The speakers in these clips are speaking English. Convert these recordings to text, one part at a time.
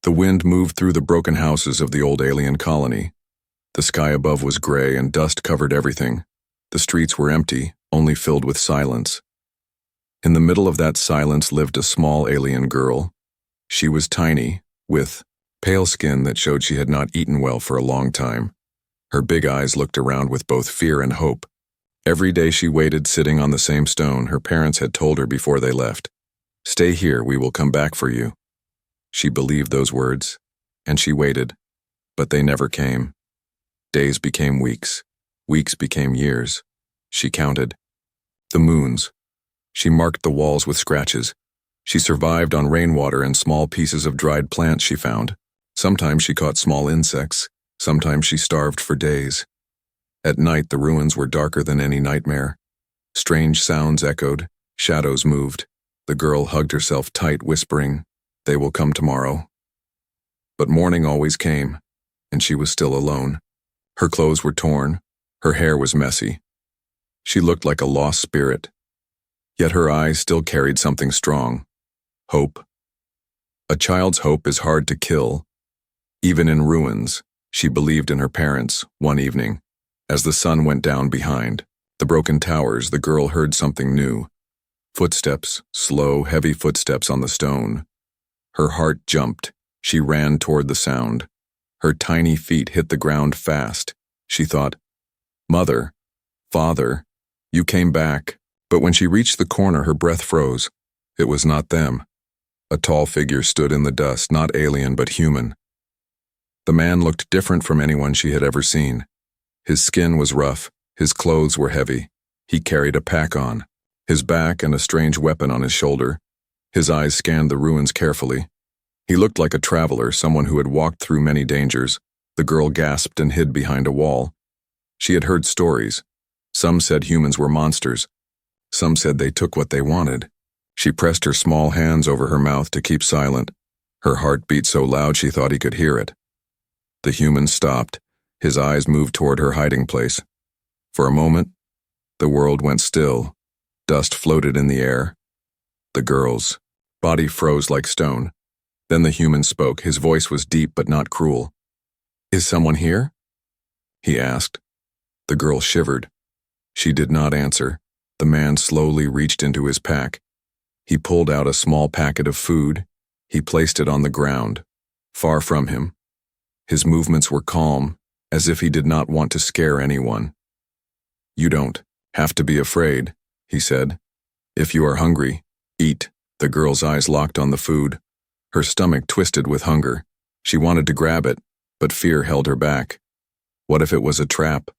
The wind moved through the broken houses of the old alien colony. The sky above was gray and dust covered everything. The streets were empty, only filled with silence. In the middle of that silence lived a small alien girl. She was tiny, with pale skin that showed she had not eaten well for a long time. Her big eyes looked around with both fear and hope. Every day she waited sitting on the same stone her parents had told her before they left. "Stay here, we will come back for you." She believed those words, and she waited, but they never came. Days became weeks. Weeks became years. She counted the moons. She marked the walls with scratches. She survived on rainwater and small pieces of dried plants she found. Sometimes she caught small insects. Sometimes she starved for days. At night, the ruins were darker than any nightmare. Strange sounds echoed. Shadows moved. The girl hugged herself tight, whispering, "They will come tomorrow." But morning always came, and she was still alone. Her clothes were torn. Her hair was messy. She looked like a lost spirit. Yet her eyes still carried something strong. Hope. A child's hope is hard to kill. Even in ruins, she believed in her parents. One evening, as the sun went down behind the broken towers, the girl heard something new. Footsteps, slow, heavy footsteps on the stone. Her heart jumped. She ran toward the sound. Her tiny feet hit the ground fast. She thought, "Mother, Father, you came back." But when she reached the corner, her breath froze. It was not them. A tall figure stood in the dust, not alien but human. The man looked different from anyone she had ever seen. His skin was rough. His clothes were heavy. He carried a pack on his back and a strange weapon on his shoulder. His eyes scanned the ruins carefully. He looked like a traveler, someone who had walked through many dangers. The girl gasped and hid behind a wall. She had heard stories. Some said humans were monsters. Some said they took what they wanted. She pressed her small hands over her mouth to keep silent. Her heart beat so loud she thought he could hear it. The human stopped. His eyes moved toward her hiding place. For a moment, the world went still. Dust floated in the air. The girl's body froze like stone. Then the human spoke. His voice was deep but not cruel. "Is someone here?" he asked. The girl shivered. She did not answer. The man slowly reached into his pack. He pulled out a small packet of food. He placed it on the ground, far from him. His movements were calm, as if he did not want to scare anyone. "You don't have to be afraid," he said. "If you are hungry, eat." The girl's eyes locked on the food. Her stomach twisted with hunger. She wanted to grab it, but fear held her back. What if it was a trap?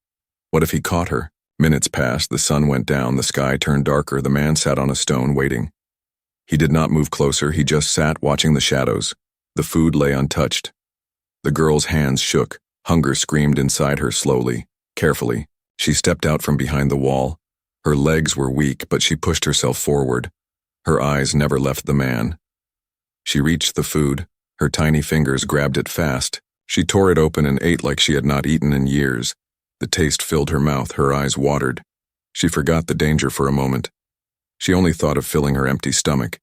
What if he caught her? Minutes passed, the sun went down, the sky turned darker, the man sat on a stone waiting. He did not move closer, he just sat watching the shadows. The food lay untouched. The girl's hands shook. Hunger screamed inside her slowly, carefully. She stepped out from behind the wall. Her legs were weak, but she pushed herself forward. Her eyes never left the man. She reached the food. Her tiny fingers grabbed it fast. She tore it open and ate like she had not eaten in years. The taste filled her mouth, her eyes watered. She forgot the danger for a moment. She only thought of filling her empty stomach.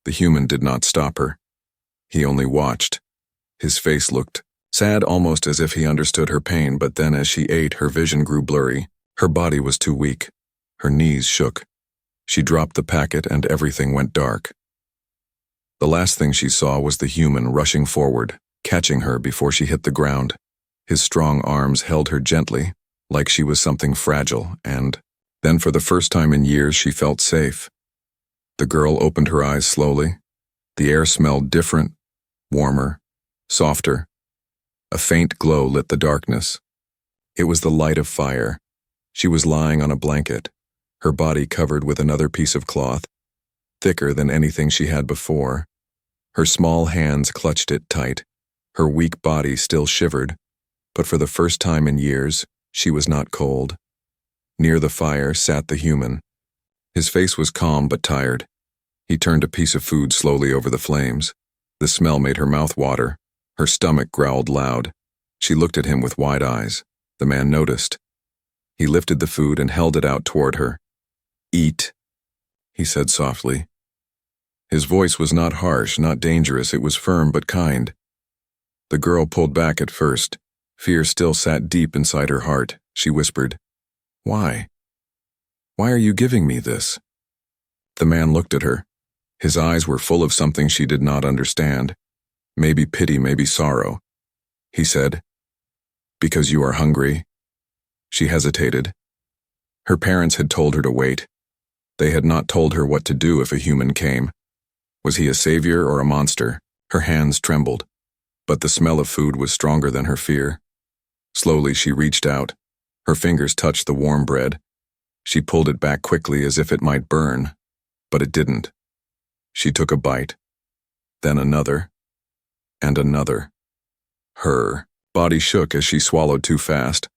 The human did not stop her. He only watched. His face looked sad, almost as if he understood her pain, but then as she ate, her vision grew blurry. Her body was too weak. Her knees shook. She dropped the packet and everything went dark. The last thing she saw was the human rushing forward, catching her before she hit the ground. His strong arms held her gently, like she was something fragile, and then for the first time in years she felt safe. The girl opened her eyes slowly. The air smelled different, warmer, softer. A faint glow lit the darkness. It was the light of fire. She was lying on a blanket, her body covered with another piece of cloth, thicker than anything she had before. Her small hands clutched it tight. Her weak body still shivered, but for the first time in years, she was not cold. Near the fire sat the human. His face was calm but tired. He turned a piece of food slowly over the flames. The smell made her mouth water. Her stomach growled loud. She looked at him with wide eyes. The man noticed. He lifted the food and held it out toward her. "Eat," he said softly. His voice was not harsh, not dangerous, it was firm but kind. The girl pulled back at first. Fear still sat deep inside her heart. She whispered, "Why? Why are you giving me this?" The man looked at her. His eyes were full of something she did not understand. Maybe pity, maybe sorrow. He said, "Because you are hungry." She hesitated. Her parents had told her to wait. They had not told her what to do if a human came. Was he a savior or a monster? Her hands trembled, but the smell of food was stronger than her fear. Slowly she reached out. Her fingers touched the warm bread. She pulled it back quickly as if it might burn, but it didn't. She took a bite, then another, and another. Her body shook as she swallowed too fast.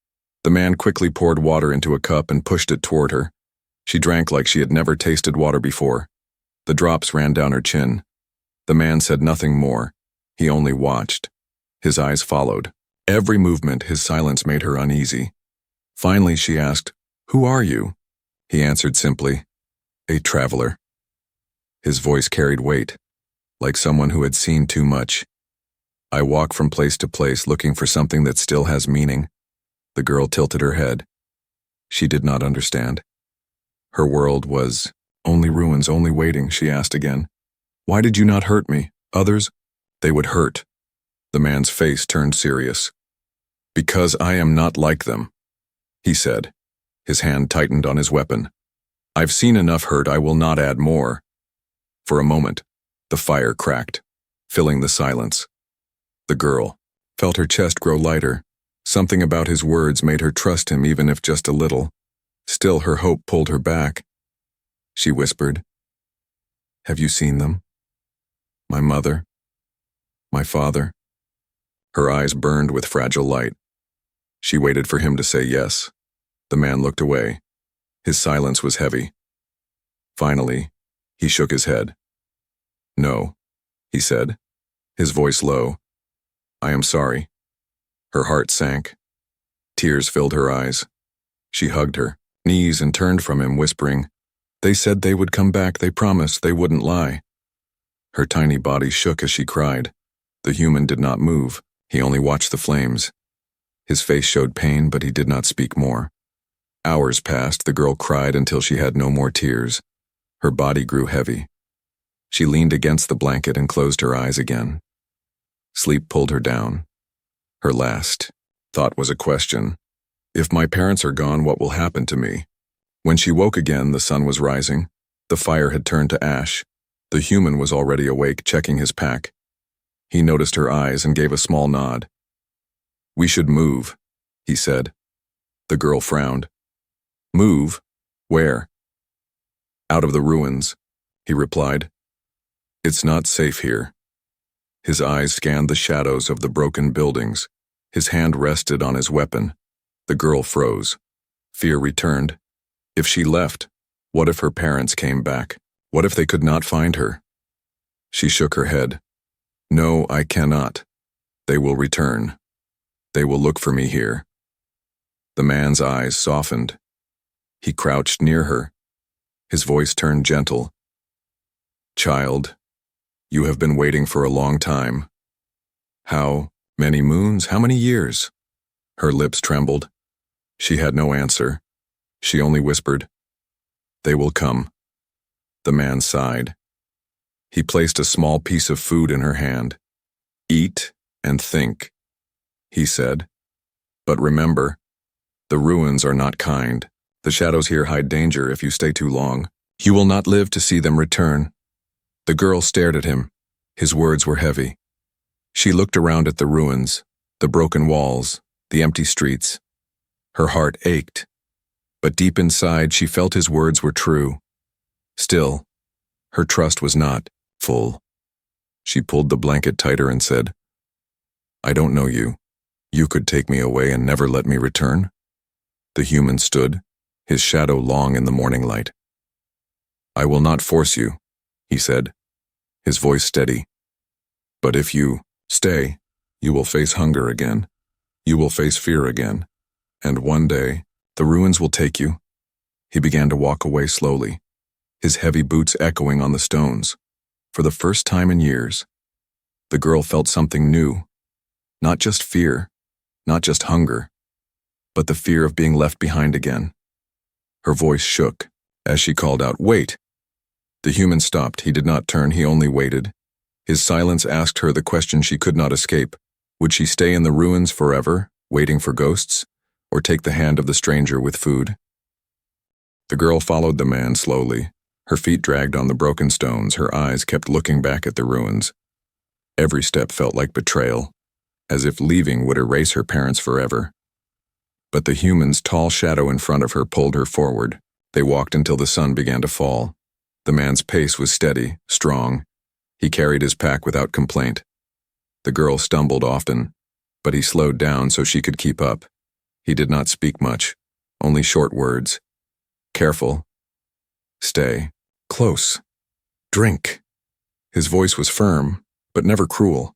The man quickly poured water into a cup and pushed it toward her. She drank like she had never tasted water before. The drops ran down her chin. The man said nothing more. He only watched. His eyes followed. Every movement, his silence made her uneasy. Finally, she asked, "Who are you?" He answered simply, "A traveler." His voice carried weight, like someone who had seen too much. "I walk from place to place looking for something that still has meaning." The girl tilted her head. She did not understand. Her world was only ruins, only waiting. She asked again, "Why did you not hurt me? Others? They would hurt." The man's face turned serious. "Because I am not like them," he said. His hand tightened on his weapon. "I've seen enough hurt, I will not add more." For a moment, the fire cracked, filling the silence. The girl felt her chest grow lighter. Something about his words made her trust him even if just a little. Still, her hope pulled her back. She whispered, "Have you seen them? My mother? My father?" Her eyes burned with fragile light. She waited for him to say yes. The man looked away. His silence was heavy. Finally, he shook his head. "No," he said, his voice low. "I am sorry." Her heart sank. Tears filled her eyes. She hugged her knees and turned from him, whispering, "They said they would come back, they promised they wouldn't lie." Her tiny body shook as she cried. The human did not move. He only watched the flames. His face showed pain, but he did not speak more. Hours passed. The girl cried until she had no more tears. Her body grew heavy. She leaned against the blanket and closed her eyes again. Sleep pulled her down. Her last thought was a question. If my parents are gone, what will happen to me? When she woke again, the sun was rising. The fire had turned to ash. The human was already awake, checking his pack. He noticed her eyes and gave a small nod. "We should move," he said. The girl frowned. "Move? Where?" "Out of the ruins," he replied. "It's not safe here." His eyes scanned the shadows of the broken buildings. His hand rested on his weapon. The girl froze. Fear returned. If she left, what if her parents came back? What if they could not find her? She shook her head. "No, I cannot. They will return. They will look for me here." The man's eyes softened. He crouched near her. His voice turned gentle. "Child, you have been waiting for a long time." "How many moons? How many years?" Her lips trembled. She had no answer. She only whispered, "They will come." The man sighed. He placed a small piece of food in her hand. "Eat and think," he said. "But remember, the ruins are not kind. The shadows here hide danger if you stay too long. You will not live to see them return." The girl stared at him. His words were heavy. She looked around at the ruins, the broken walls, the empty streets. Her heart ached, but deep inside she felt his words were true. Still, her trust was not full. She pulled the blanket tighter and said, "I don't know you. You could take me away and never let me return?" The human stood, his shadow long in the morning light. "I will not force you," he said, his voice steady. "But if you stay, you will face hunger again. You will face fear again. And one day, the ruins will take you." He began to walk away slowly, his heavy boots echoing on the stones. For the first time in years, the girl felt something new, Not just fear, not just hunger, but the fear of being left behind again. Her voice shook as she called out, "Wait!" The human stopped. He did not turn, he only waited. His silence asked her the question she could not escape. Would she stay in the ruins forever, waiting for ghosts, or take the hand of the stranger with food? The girl followed the man slowly. Her feet dragged on the broken stones, her eyes kept looking back at the ruins. Every step felt like betrayal, as if leaving would erase her parents forever. But the human's tall shadow in front of her pulled her forward. They walked until the sun began to fall. The man's pace was steady, strong. He carried his pack without complaint. The girl stumbled often, but he slowed down so she could keep up. He did not speak much, only short words. Careful. Stay. Close. Drink. His voice was firm, but never cruel.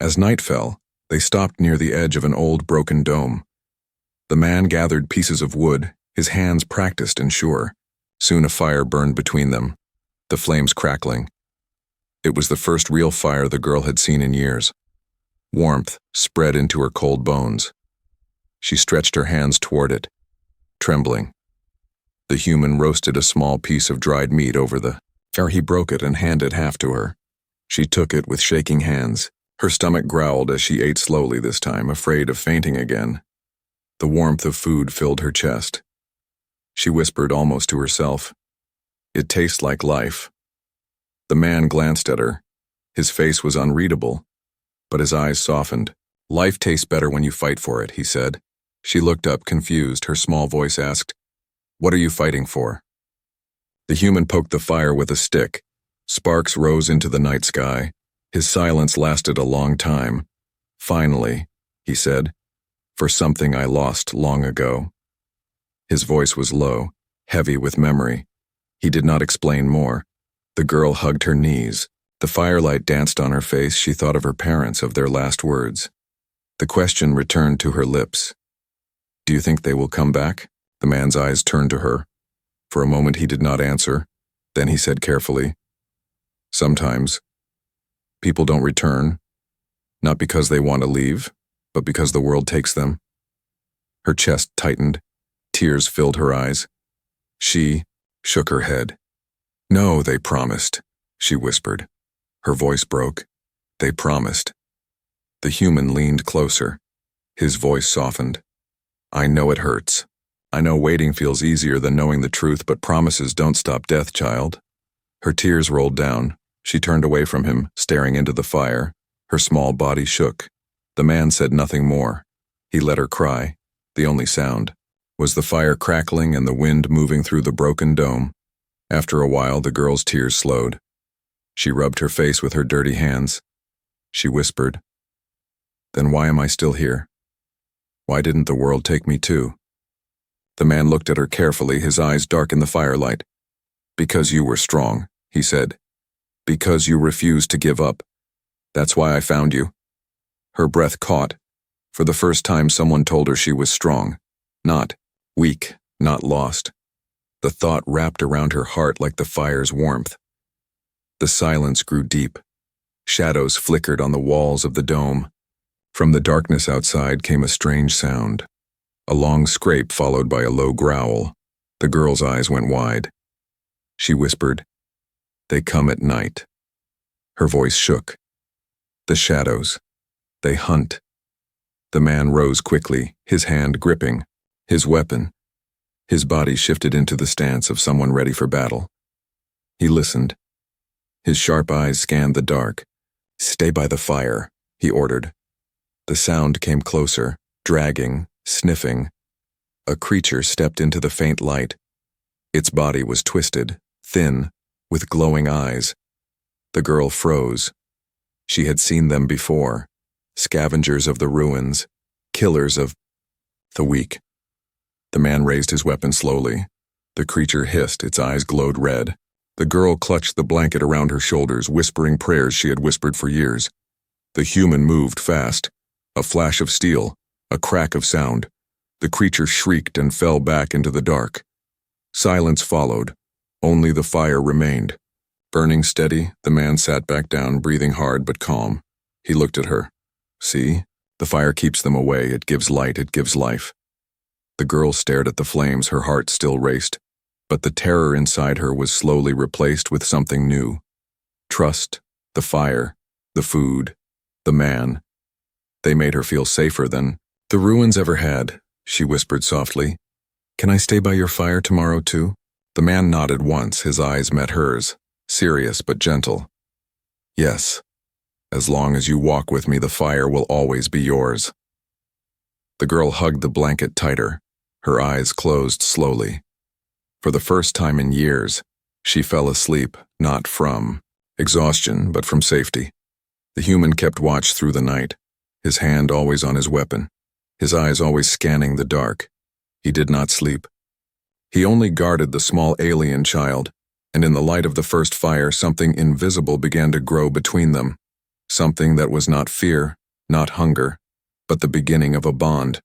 As night fell, they stopped near the edge of an old broken dome. The man gathered pieces of wood, his hands practiced and sure. Soon a fire burned between them, the flames crackling. It was the first real fire the girl had seen in years. Warmth spread into her cold bones. She stretched her hands toward it, trembling. The human roasted a small piece of dried meat over the fire. He broke it and handed half to her. She took it with shaking hands. Her stomach growled as she ate slowly this time, afraid of fainting again. The warmth of food filled her chest. She whispered almost to herself, "It tastes like life." The man glanced at her. His face was unreadable, but his eyes softened. "Life tastes better when you fight for it," he said. She looked up, confused. Her small voice asked, "What are you fighting for?" The human poked the fire with a stick. Sparks rose into the night sky. His silence lasted a long time. "Finally," he said, "for something I lost long ago." His voice was low, heavy with memory. He did not explain more. The girl hugged her knees. The firelight danced on her face. She thought of her parents, of their last words. The question returned to her lips. "Do you think they will come back?" The man's eyes turned to her. For a moment he did not answer. Then he said carefully, "Sometimes. People don't return, not because they want to leave, but because the world takes them." Her chest tightened. Tears filled her eyes. She shook her head. "No, they promised," she whispered. Her voice broke. "They promised." The human leaned closer. His voice softened. "I know it hurts. I know waiting feels easier than knowing the truth, but promises don't stop death, child." Her tears rolled down. She turned away from him, staring into the fire. Her small body shook. The man said nothing more. He let her cry. The only sound was the fire crackling and the wind moving through the broken dome. After a while, the girl's tears slowed. She rubbed her face with her dirty hands. She whispered, "Then why am I still here? Why didn't the world take me too?" The man looked at her carefully, his eyes dark in the firelight. "Because you were strong," he said. "Because you refused to give up. That's why I found you." Her breath caught. For the first time, someone told her she was strong. Not weak, not lost. The thought wrapped around her heart like the fire's warmth. The silence grew deep. Shadows flickered on the walls of the dome. From the darkness outside came a strange sound. A long scrape followed by a low growl. The girl's eyes went wide. She whispered, "They come at night." Her voice shook. "The shadows. They hunt." The man rose quickly, his hand gripping his weapon. His body shifted into the stance of someone ready for battle. He listened. His sharp eyes scanned the dark. "Stay by the fire," he ordered. The sound came closer, dragging, sniffing. A creature stepped into the faint light. Its body was twisted, thin, with glowing eyes. The girl froze. She had seen them before. Scavengers of the ruins, killers of the weak. The man raised his weapon slowly. The creature hissed, its eyes glowed red. The girl clutched the blanket around her shoulders, whispering prayers she had whispered for years. The human moved fast. A flash of steel, a crack of sound. The creature shrieked and fell back into the dark. Silence followed. Only the fire remained. Burning steady, the man sat back down, breathing hard but calm. He looked at her. See? The fire keeps them away, it gives light, it gives life. The girl stared at the flames, her heart still raced, but the terror inside her was slowly replaced with something new. Trust, the fire, the food, the man. They made her feel safer than the ruins ever had, she whispered softly. Can I stay by your fire tomorrow too? The man nodded once, his eyes met hers, serious but gentle. Yes. As long as you walk with me, the fire will always be yours. The girl hugged the blanket tighter, her eyes closed slowly. For the first time in years, she fell asleep, not from exhaustion, but from safety. The human kept watch through the night, his hand always on his weapon, his eyes always scanning the dark. He did not sleep. He only guarded the small alien child, and in the light of the first fire, something invisible began to grow between them. Something that was not fear, not hunger, but the beginning of a bond.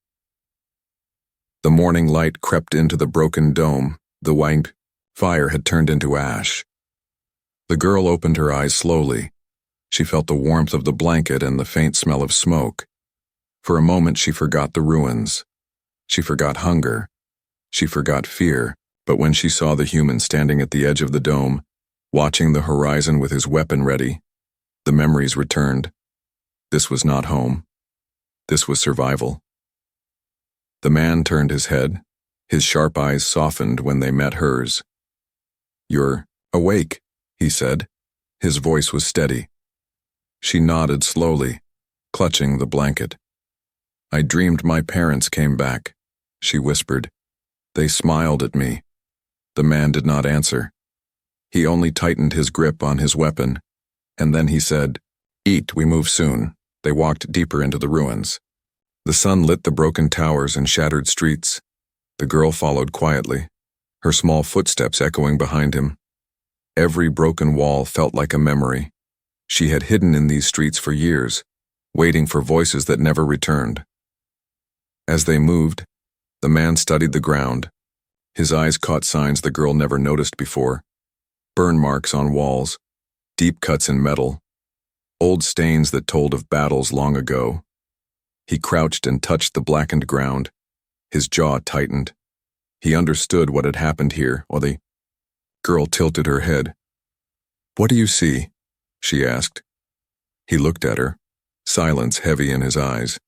The morning light crept into the broken dome. The white fire had turned into ash. The girl opened her eyes slowly. She felt the warmth of the blanket and the faint smell of smoke. For a moment she forgot the ruins. She forgot hunger. She forgot fear, but when she saw the human standing at the edge of the dome, watching the horizon with his weapon ready, the memories returned. This was not home. This was survival. The man turned his head. His sharp eyes softened when they met hers. You're awake, he said. His voice was steady. She nodded slowly, clutching the blanket. I dreamed my parents came back, she whispered. They smiled at me. The man did not answer. He only tightened his grip on his weapon, and then he said, Eat, we move soon. They walked deeper into the ruins. The sun lit the broken towers and shattered streets. The girl followed quietly, her small footsteps echoing behind him. Every broken wall felt like a memory. She had hidden in these streets for years, waiting for voices that never returned. As they moved, the man studied the ground. His eyes caught signs the girl never noticed before. Burn marks on walls, deep cuts in metal, old stains that told of battles long ago. He crouched and touched the blackened ground. His jaw tightened. He understood what had happened here, while the girl tilted her head. What do you see? She asked. He looked at her, silence heavy in his eyes.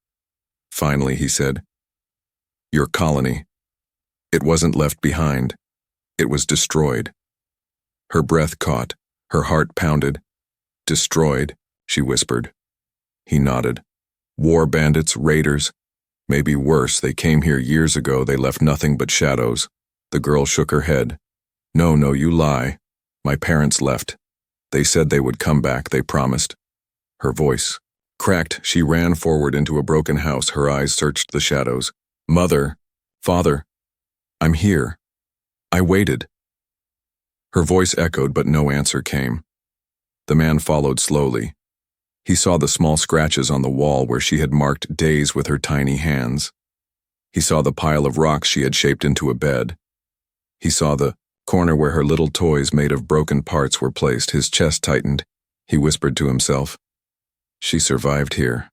Finally, he said, Your colony. It wasn't left behind. It was destroyed. Her breath caught, her heart pounded. Destroyed, she whispered. He nodded. War bandits, raiders. Maybe worse, they came here years ago, they left nothing but shadows. The girl shook her head. No, you lie. My parents left. They said they would come back, they promised. Her voice cracked. She ran forward into a broken house, her eyes searched the shadows. Mother, father, I'm here. I waited. Her voice echoed, but no answer came. The man followed slowly. He saw the small scratches on the wall where she had marked days with her tiny hands. He saw the pile of rocks she had shaped into a bed. He saw the corner where her little toys made of broken parts were placed. His chest tightened. He whispered to himself, She survived here,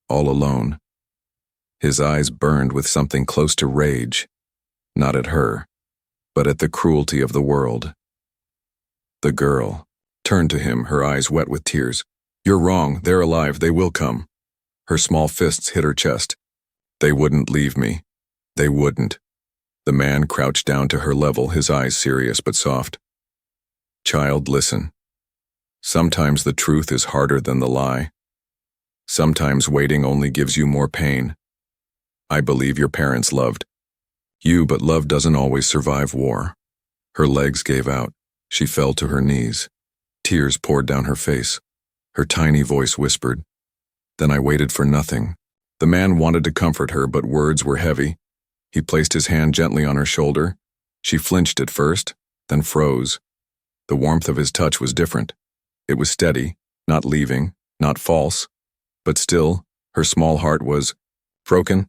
all alone. His eyes burned with something close to rage, not at her, but at the cruelty of the world. The girl turned to him, her eyes wet with tears. You're wrong, they're alive, they will come. Her small fists hit her chest. They wouldn't leave me. They wouldn't. The man crouched down to her level, his eyes serious but soft. Child, listen. Sometimes the truth is harder than the lie. Sometimes waiting only gives you more pain. I believe your parents loved you, but love doesn't always survive war. Her legs gave out. She fell to her knees. Tears poured down her face. Her tiny voice whispered. Then I waited for nothing. The man wanted to comfort her, but words were heavy. He placed his hand gently on her shoulder. She flinched at first, then froze. The warmth of his touch was different. It was steady, not leaving, not false. But still, her small heart was broken.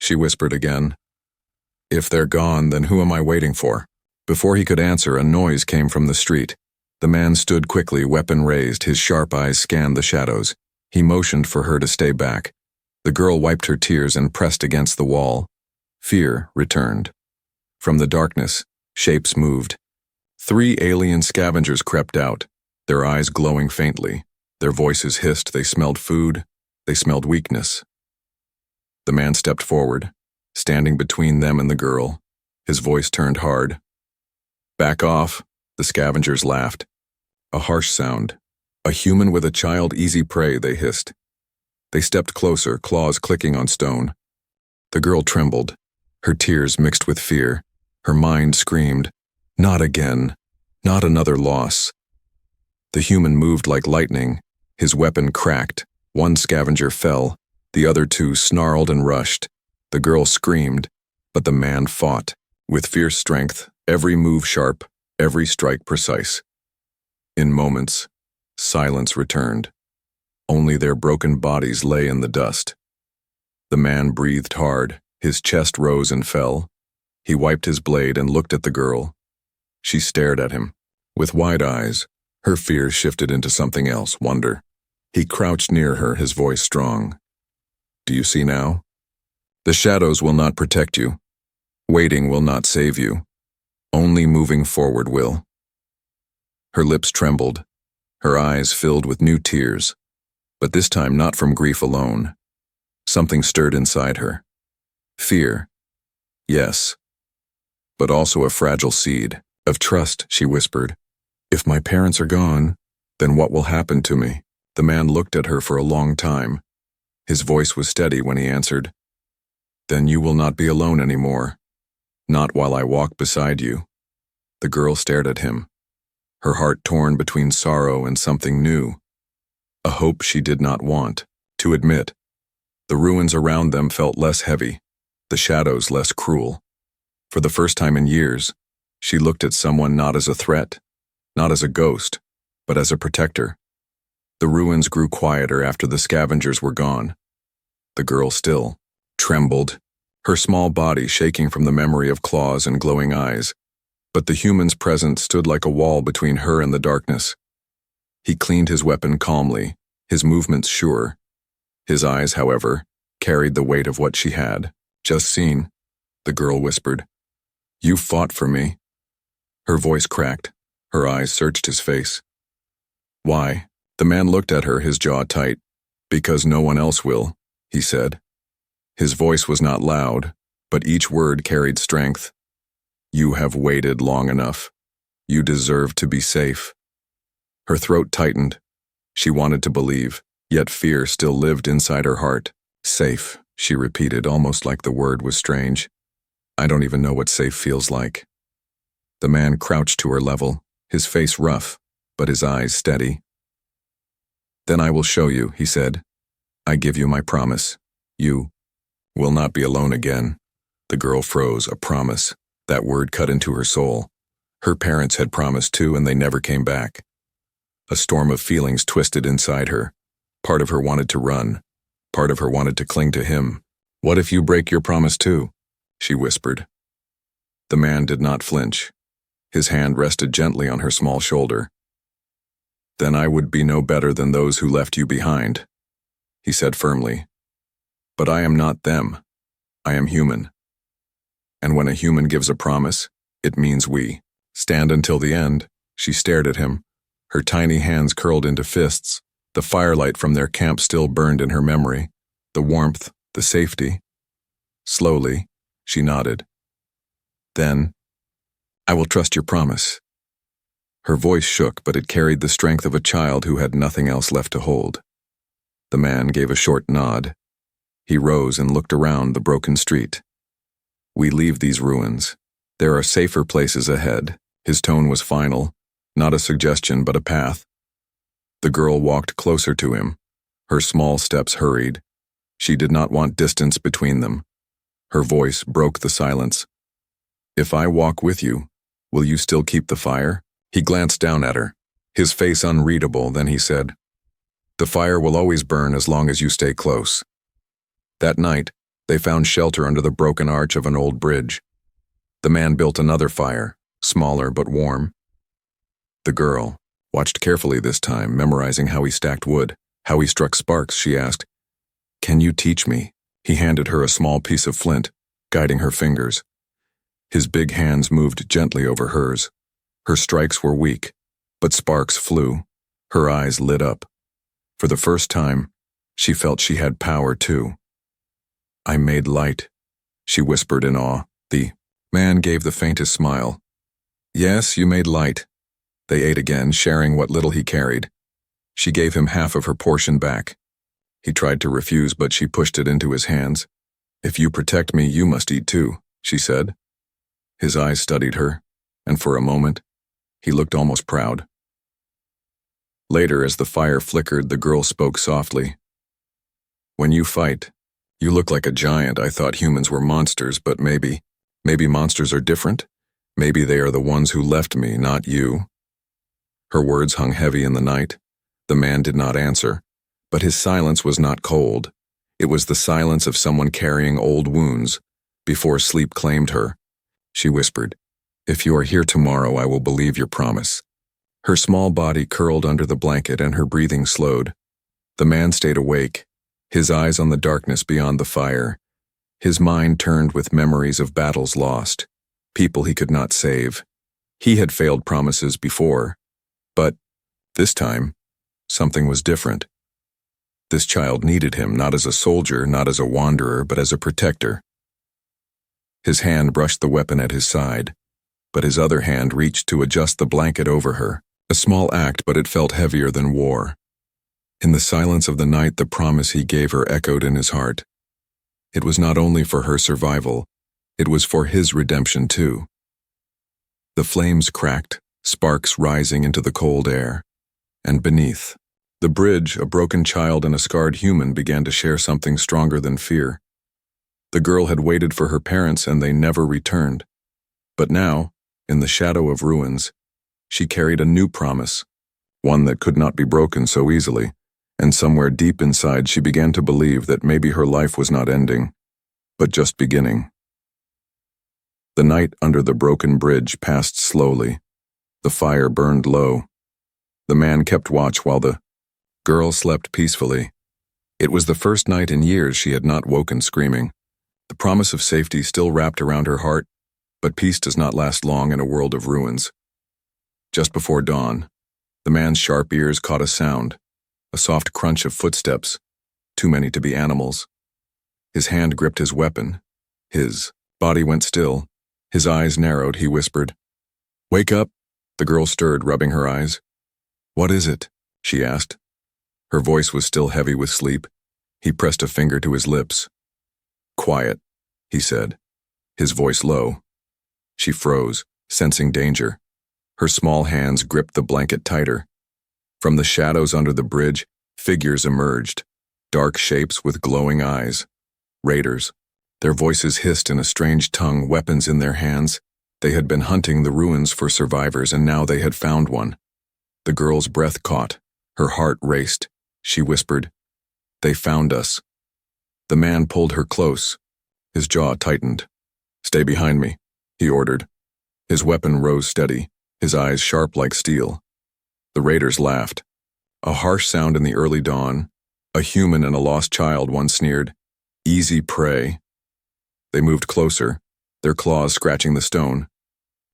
She whispered again. If they're gone, then who am I waiting for? Before he could answer, a noise came from the street. The man stood quickly, weapon raised, his sharp eyes scanned the shadows. He motioned for her to stay back. The girl wiped her tears and pressed against the wall. Fear returned. From the darkness, shapes moved. 3 alien scavengers crept out, their eyes glowing faintly. Their voices hissed. They smelled food. They smelled weakness. The man stepped forward, standing between them and the girl. His voice turned hard. "Back off," the scavengers laughed. A harsh sound. "A human with a child, easy prey," they hissed. They stepped closer, claws clicking on stone. The girl trembled. Her tears mixed with fear. Her mind screamed, "Not again. Not another loss." The human moved like lightning. His weapon cracked. One scavenger fell. The other 2 snarled and rushed. The girl screamed, but the man fought. With fierce strength, every move sharp, every strike precise. In moments, silence returned. Only their broken bodies lay in the dust. The man breathed hard. His chest rose and fell. He wiped his blade and looked at the girl. She stared at him. With wide eyes, her fear shifted into something else, wonder. He crouched near her, his voice strong. "Do you see now? The shadows will not protect you. Waiting will not save you. Only moving forward will." Her lips trembled. Her eyes filled with new tears. But this time not from grief alone. Something stirred inside her. Fear. Yes. But also a fragile seed. "Of trust," she whispered. "If my parents are gone, then what will happen to me?" The man looked at her for a long time. His voice was steady when he answered, "Then you will not be alone anymore. Not while I walk beside you." The girl stared at him, her heart torn between sorrow and something new. A hope she did not want to admit. The ruins around them felt less heavy, the shadows less cruel. For the first time in years, she looked at someone not as a threat, not as a ghost, but as a protector. The ruins grew quieter after the scavengers were gone. The girl still trembled, her small body shaking from the memory of claws and glowing eyes. But the human's presence stood like a wall between her and the darkness. He cleaned his weapon calmly, his movements sure. His eyes, however, carried the weight of what she had just seen. The girl whispered, "You fought for me." Her voice cracked. Her eyes searched his face. "Why?" The man looked at her, his jaw tight. "Because no one else will," he said. His voice was not loud, but each word carried strength. "You have waited long enough. You deserve to be safe." Her throat tightened. She wanted to believe, yet fear still lived inside her heart. "Safe," she repeated, almost like the word was strange. "I don't even know what safe feels like." The man crouched to her level, his face rough, but his eyes steady. "Then I will show you," he said. "I give you my promise. You will not be alone again." The girl froze. A promise. That word cut into her soul. Her parents had promised too, and they never came back. A storm of feelings twisted inside her. Part of her wanted to run. Part of her wanted to cling to him. "What if you break your promise too?" she whispered. The man did not flinch. His hand rested gently on her small shoulder. "Then I would be no better than those who left you behind," he said firmly. "But I am not them. I am human. And when a human gives a promise, it means we stand until the end." She stared at him, her tiny hands curled into fists. The firelight from their camp still burned in her memory, the warmth, the safety. Slowly, she nodded. "Then, I will trust your promise." Her voice shook, but it carried the strength of a child who had nothing else left to hold. The man gave a short nod. He rose and looked around the broken street. "We leave these ruins. There are safer places ahead." His tone was final, not a suggestion but a path. The girl walked closer to him. Her small steps hurried. She did not want distance between them. Her voice broke the silence. "If I walk with you, will you still keep the fire?" He glanced down at her, his face unreadable, then he said, "The fire will always burn as long as you stay close." That night, they found shelter under the broken arch of an old bridge. The man built another fire, smaller but warm. The girl watched carefully this time, memorizing how he stacked wood, how he struck sparks. She asked, "Can Can you teach me? He handed her a small piece of flint, guiding her fingers. His big hands moved gently over hers. Her strikes were weak, but sparks flew. Her eyes lit up. For the first time, she felt she had power too. I made light, she whispered in awe. The man gave the faintest smile. Yes, you made light. They ate again, sharing what little he carried. She gave him half of her portion back. He tried to refuse, but she pushed it into his hands. If you protect me, you must eat too, she said. His eyes studied her, and for a moment, he looked almost proud. Later, as the fire flickered, the girl spoke softly. When you fight, you look like a giant. I thought humans were monsters, but maybe monsters are different. Maybe they are the ones who left me, not you. Her words hung heavy in the night. The man did not answer, but his silence was not cold. It was the silence of someone carrying old wounds. Before sleep claimed her, she whispered, If you are here tomorrow, I will believe your promise. Her small body curled under the blanket and her breathing slowed. The man stayed awake, his eyes on the darkness beyond the fire. His mind turned with memories of battles lost, people he could not save. He had failed promises before, but this time, something was different. This child needed him, not as a soldier, not as a wanderer, but as a protector. His hand brushed the weapon at his side, but his other hand reached to adjust the blanket over her. A small act, but it felt heavier than war. In the silence of the night, the promise he gave her echoed in his heart. It was not only for her survival, it was for his redemption too. The flames cracked, sparks rising into the cold air. And beneath, the bridge, a broken child and a scarred human began to share something stronger than fear. The girl had waited for her parents and they never returned. But now, in the shadow of ruins, she carried a new promise, one that could not be broken so easily, and somewhere deep inside she began to believe that maybe her life was not ending, but just beginning. The night under the broken bridge passed slowly. The fire burned low. The man kept watch while the girl slept peacefully. It was the first night in years she had not woken screaming. The promise of safety still wrapped around her heart, but peace does not last long in a world of ruins. Just before dawn, the man's sharp ears caught a sound, a soft crunch of footsteps, too many to be animals. His hand gripped his weapon. His body went still. His eyes narrowed. He whispered, "Wake up." The girl stirred, rubbing her eyes. "What is it?" she asked. Her voice was still heavy with sleep. He pressed a finger to his lips. "Quiet," he said, his voice low. She froze, sensing danger. Her small hands gripped the blanket tighter. From the shadows under the bridge, figures emerged, dark shapes with glowing eyes. Raiders. Their voices hissed in a strange tongue, weapons in their hands. They had been hunting the ruins for survivors, and now they had found one. The girl's breath caught. Her heart raced. She whispered, "They found us." The man pulled her close. His jaw tightened. "Stay behind me," he ordered. His weapon rose steady, his eyes sharp like steel. The raiders laughed. A harsh sound in the early dawn. A human and a lost child, one sneered. "Easy prey." They moved closer, their claws scratching the stone.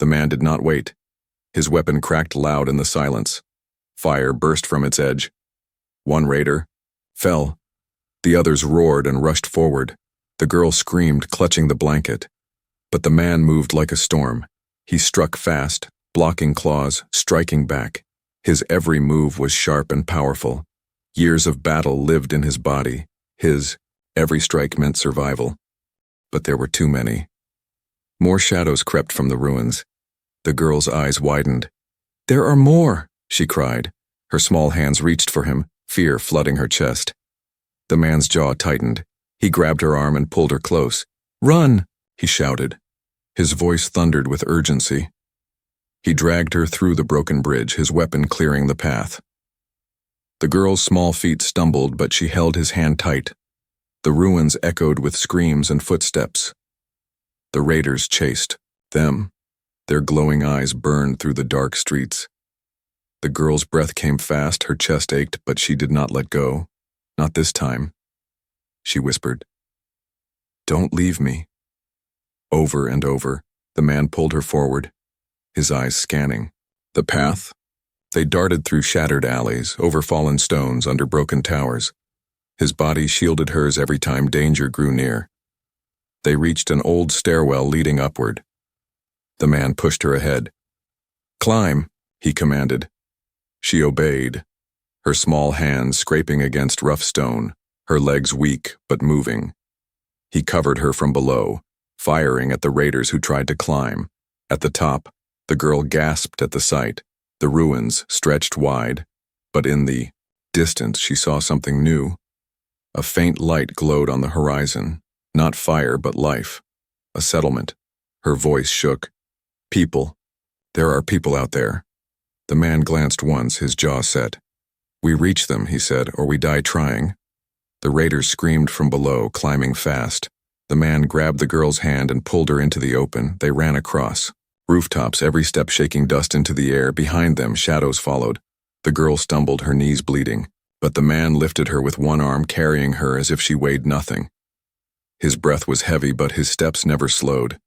The man did not wait. His weapon cracked loud in the silence. Fire burst from its edge. One raider fell. The others roared and rushed forward. The girl screamed, clutching the blanket. But the man moved like a storm. He struck fast, blocking claws, striking back. His every move was sharp and powerful. Years of battle lived in his body. His every strike meant survival. But there were too many. More shadows crept from the ruins. The girl's eyes widened. "There are more," she cried. Her small hands reached for him, fear flooding her chest. The man's jaw tightened. He grabbed her arm and pulled her close. "Run!" he shouted. His voice thundered with urgency. He dragged her through the broken bridge, his weapon clearing the path. The girl's small feet stumbled, but she held his hand tight. The ruins echoed with screams and footsteps. The raiders chased them. Their glowing eyes burned through the dark streets. The girl's breath came fast, her chest ached, but she did not let go. Not this time. she whispered. Don't leave me. Over and over, the man pulled her forward, his eyes scanning. The path? They darted through shattered alleys, over fallen stones, under broken towers. His body shielded hers every time danger grew near. They reached an old stairwell leading upward. The man pushed her ahead. Climb, he commanded. She obeyed, her small hands scraping against rough stone, her legs weak but moving. He covered her from below, firing at the raiders who tried to climb. At the top, the girl gasped at the sight. The ruins stretched wide, but in the distance she saw something new. A faint light glowed on the horizon, not fire but life. A settlement. Her voice shook. People. There are people out there. The man glanced once, his jaw set. We reach them, he said, or we die trying. The raiders screamed from below, climbing fast. The man grabbed the girl's hand and pulled her into the open. They ran across. Rooftops, every step shaking dust into the air. Behind them, shadows followed. The girl stumbled, her knees bleeding. But the man lifted her with one arm, carrying her as if she weighed nothing. His breath was heavy, but his steps never slowed.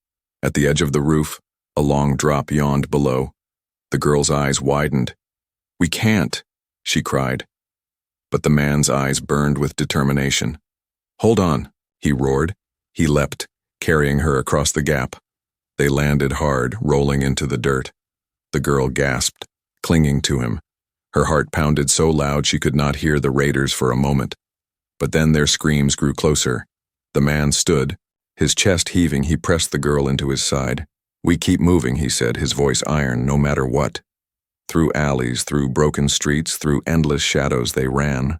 At the edge of the roof, a long drop yawned below. The girl's eyes widened. We can't, she cried. But the man's eyes burned with determination. Hold on, he roared. He leapt, carrying her across the gap. They landed hard, rolling into the dirt. The girl gasped, clinging to him. Her heart pounded so loud she could not hear the raiders for a moment. But then their screams grew closer. The man stood, his chest heaving. He pressed the girl into his side. We keep moving, he said, his voice iron, no matter what. Through alleys, through broken streets, through endless shadows they ran.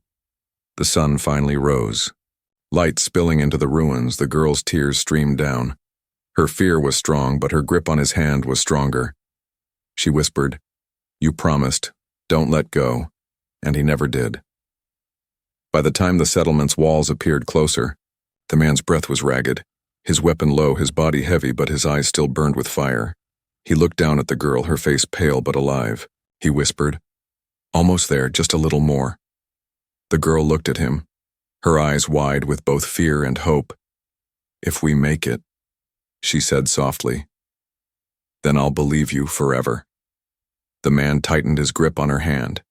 The sun finally rose. Light spilling into the ruins, the girl's tears streamed down. Her fear was strong, but her grip on his hand was stronger. She whispered, You promised, don't let go, and he never did. By the time the settlement's walls appeared closer, the man's breath was ragged, his weapon low, his body heavy, but his eyes still burned with fire. He looked down at the girl, her face pale but alive. He whispered, Almost there, just a little more. The girl looked at him, her eyes wide with both fear and hope. If we make it, she said softly, then I'll believe you forever. The man tightened his grip on her hand.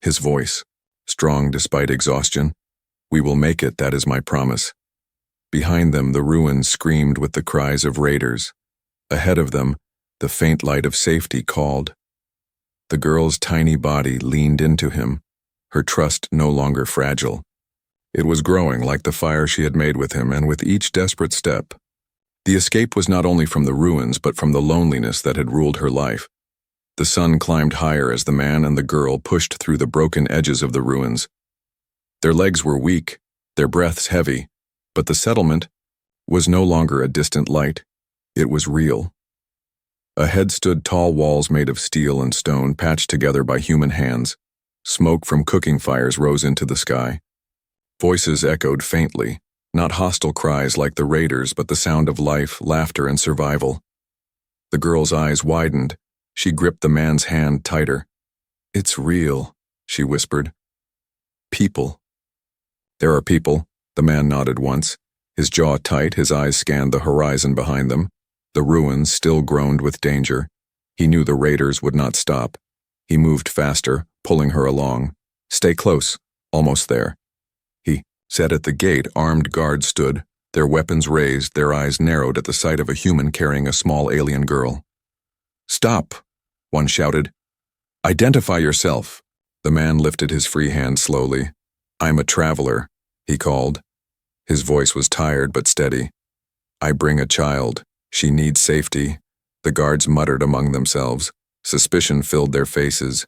His voice, strong despite exhaustion, We will make it, that is my promise. Behind them, the ruins screamed with the cries of raiders. Ahead of them, the faint light of safety called. The girl's tiny body leaned into him, her trust no longer fragile. It was growing like the fire she had made with him, and with each desperate step, the escape was not only from the ruins but from the loneliness that had ruled her life. The sun climbed higher as the man and the girl pushed through the broken edges of the ruins. Their legs were weak, their breaths heavy, but the settlement was no longer a distant light. It was real. Ahead stood tall walls made of steel and stone, patched together by human hands. Smoke from cooking fires rose into the sky. Voices echoed faintly, not hostile cries like the raiders, but the sound of life, laughter, and survival. The girl's eyes widened. She gripped the man's hand tighter. It's real, she whispered. People. There are people, the man nodded once. His jaw tight, his eyes scanned the horizon behind them. The ruins still groaned with danger. He knew the raiders would not stop. He moved faster, pulling her along. Stay close, almost there. He said. At the gate, armed guards stood, their weapons raised, their eyes narrowed at the sight of a human carrying a small alien girl. Stop, one shouted. Identify yourself. The man lifted his free hand slowly. I'm a traveler, he called. His voice was tired but steady. I bring a child. She needs safety. The guards muttered among themselves. Suspicion filled their faces.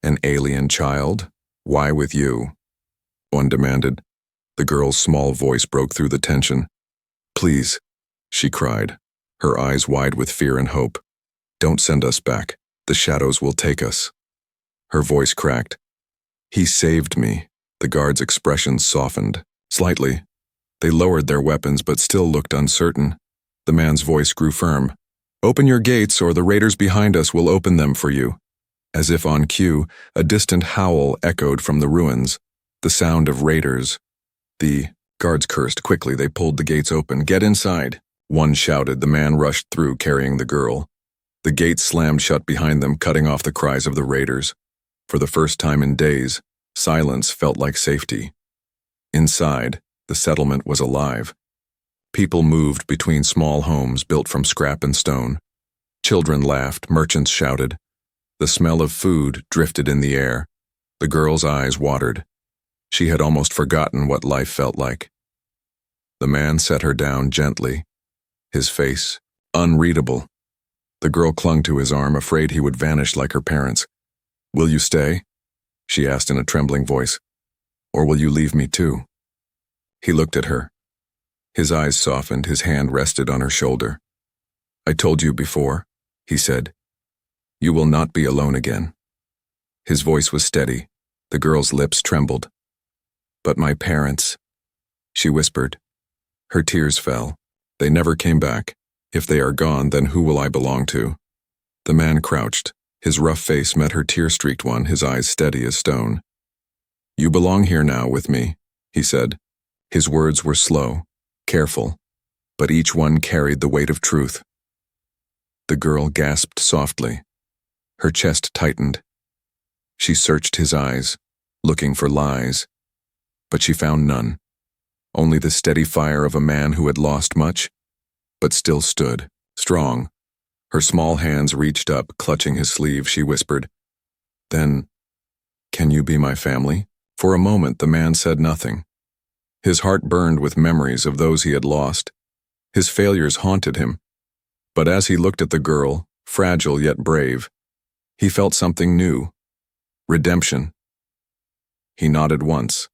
An alien child? Why with you? One demanded. The girl's small voice broke through the tension. Please, she cried, her eyes wide with fear and hope. Don't send us back. The shadows will take us. Her voice cracked. He saved me. The guards' expressions softened, slightly. They lowered their weapons but still looked uncertain. The man's voice grew firm. Open your gates or the raiders behind us will open them for you. As if on cue, a distant howl echoed from the ruins, the sound of raiders. The Guards cursed. Quickly, they pulled the gates open. "Get inside!" One shouted. The man rushed through, carrying the girl. The gates slammed shut behind them, cutting off the cries of the raiders. For the first time in days, silence felt like safety. Inside, the settlement was alive. People moved between small homes built from scrap and stone. Children laughed, merchants shouted. The smell of food drifted in the air. The girl's eyes watered. She had almost forgotten what life felt like. The man set her down gently, his face unreadable. The girl clung to his arm, afraid he would vanish like her parents. "Will you stay?" she asked in a trembling voice. "Or will you leave me too?" He looked at her. His eyes softened, his hand rested on her shoulder. "I told you before," he said. "You will not be alone again." His voice was steady. The girl's lips trembled. "But my parents," she whispered. Her tears fell. "They never came back. If they are gone, then who will I belong to?" The man crouched. His rough face met her tear-streaked one, his eyes steady as stone. "You belong here now with me," he said. His words were slow, careful, but each one carried the weight of truth. The girl gasped softly. Her chest tightened. She searched his eyes, looking for lies, but she found none. Only the steady fire of a man who had lost much, but still stood, strong. Her small hands reached up, clutching his sleeve. She whispered, "Then, can you be my family?" For a moment, the man said nothing. His heart burned with memories of those he had lost. His failures haunted him. But as he looked at the girl, fragile yet brave, he felt something new. Redemption. He nodded once.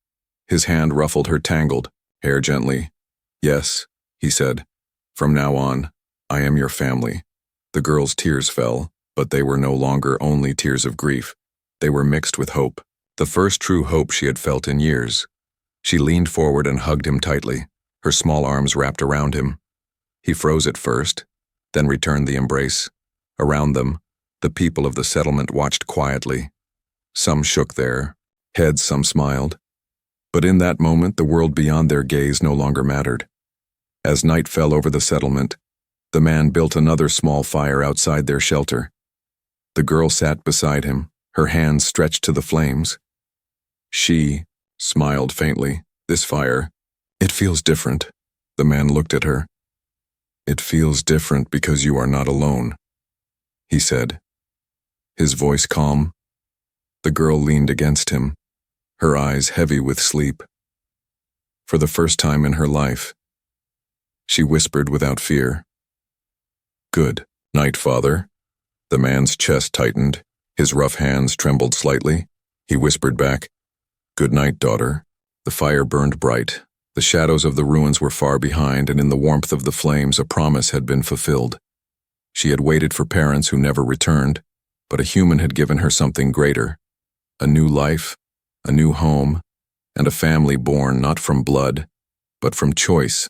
His hand ruffled her tangled hair gently. "Yes," he said. "From now on, I am your family." The girl's tears fell, but they were no longer only tears of grief. They were mixed with hope, the first true hope she had felt in years. She leaned forward and hugged him tightly, her small arms wrapped around him. He froze at first, then returned the embrace. Around them, the people of the settlement watched quietly. Some shook their heads, some smiled. But in that moment, the world beyond their gaze no longer mattered. As night fell over the settlement, the man built another small fire outside their shelter. The girl sat beside him, her hands stretched to the flames. She smiled faintly. "This fire, it feels different." The man looked at her. "It feels different because you are not alone," he said, his voice calm. The girl leaned against him, her eyes heavy with sleep. For the first time in her life, she whispered without fear, "Good night, Father." The man's chest tightened, his rough hands trembled slightly. He whispered back, "Good night, daughter." The fire burned bright. The shadows of the ruins were far behind, and in the warmth of the flames a promise had been fulfilled. She had waited for parents who never returned, but a human had given her something greater. A new life, a new home, and a family born not from blood, but from choice.